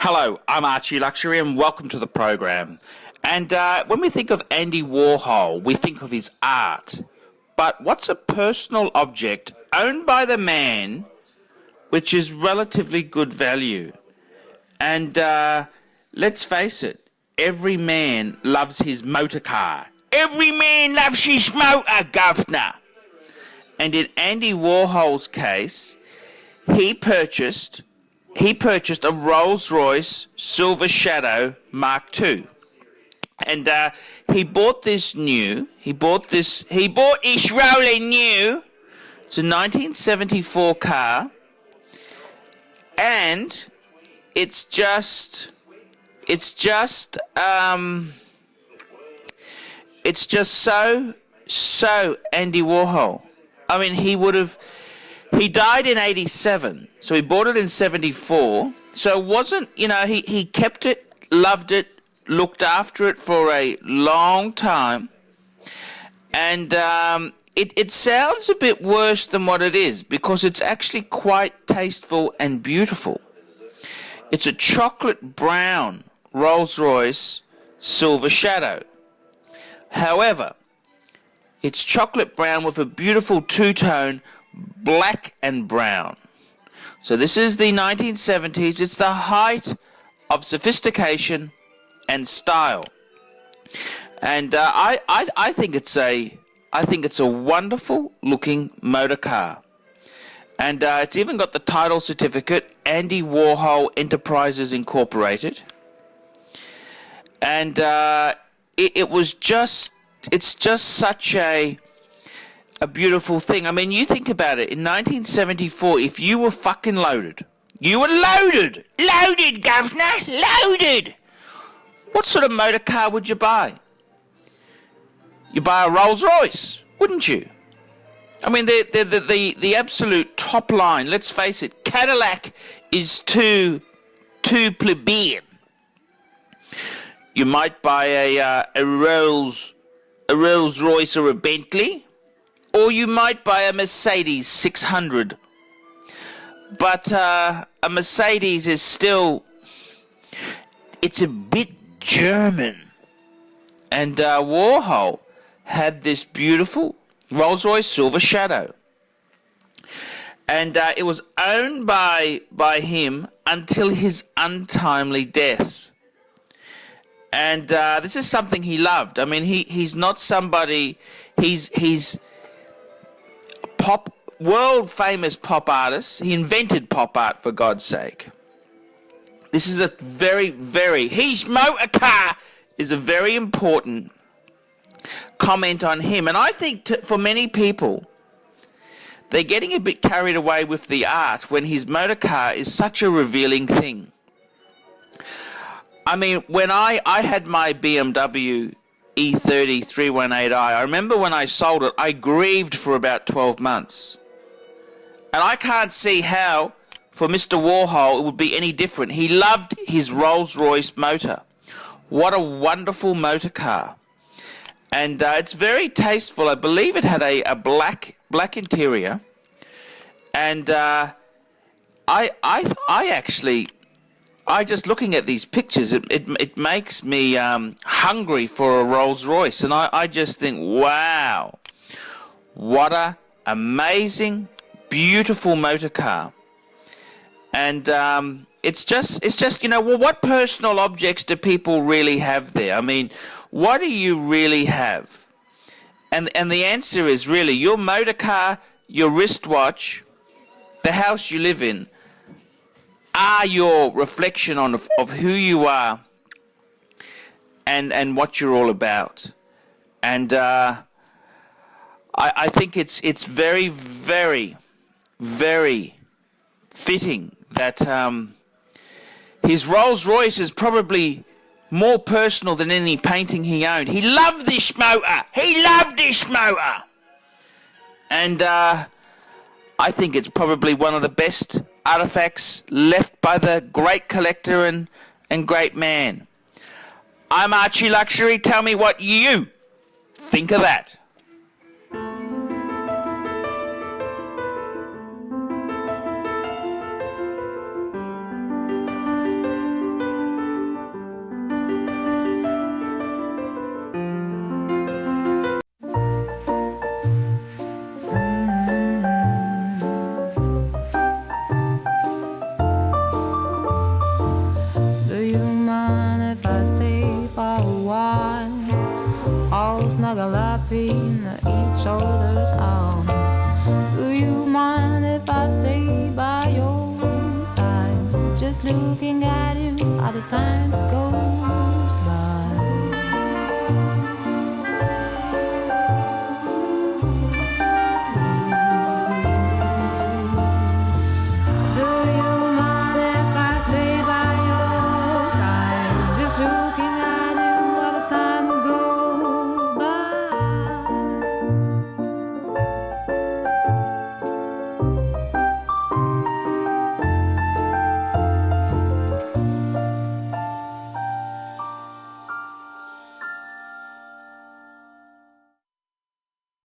Hello, I'm Archie Luxury and welcome to the program. And when we think of Andy Warhol, we think of his art. But what's a personal object owned by the man which is relatively good value? And let's face it, every man loves his motor car. Every man loves his motor, governor. And in Andy Warhol's case, he purchased a Rolls-Royce Silver Shaddow Mark II. And he bought this new. He bought this rolling new. It's a 1974 car. And it's just so Andy Warhol. I mean, he died in 87, so he bought it in 74. So it wasn't, he kept it, loved it, looked after it for a long time. And it sounds a bit worse than what it is, because it's actually quite tasteful and beautiful. It's a chocolate brown Rolls-Royce Silver Shaddow. However, it's chocolate brown with a beautiful two-tone black and brown. So this is the 1970s. It's the height of sophistication and style. And I think it's a wonderful looking motor car. And it's even got the title certificate, Andy Warhol Enterprises Incorporated. And it's just such a beautiful thing. I mean, you think about it. In 1974, if you were fucking loaded, you were loaded, governor, loaded. What sort of motor car would you buy? You buy a Rolls-Royce, wouldn't you? I mean, the absolute top line. Let's face it, Cadillac is too plebeian. You might buy a Rolls-Royce or a Bentley, or you might buy a Mercedes 600. But a Mercedes is still, it's a bit German. And Warhol had this beautiful Rolls-Royce Silver Shaddow. And it was owned by him until his untimely death. And this is something he loved. I mean, he's not somebody, he's world famous pop artist. He invented pop art, for God's sake. This is a his motor car is a very important comment on him. And I think for many people, they're getting a bit carried away with the art when his motor car is such a revealing thing. I mean, when I had my BMW E30 318i, I remember when I sold it, I grieved for about 12 months. And I can't see how, for Mr. Warhol, it would be any different. He loved his Rolls-Royce motor. What a wonderful motor car. And it's very tasteful. I believe it had a black interior. And I just looking at these pictures, it makes me hungry for a Rolls-Royce. And I just think, wow, what a amazing, beautiful motor car. And it's just, well, what personal objects do people really have there? I mean, what do you really have? And the answer is really your motor car, your wristwatch, the house you live in, are your reflection of who you are and what you're all about. And I think it's very, very, very fitting that his Rolls-Royce is probably more personal than any painting he owned. He loved this motor. And I think it's probably one of the best artifacts left by the great collector and great man. I'm Archie Luxury. Tell me what you think of that. looking at you all the time.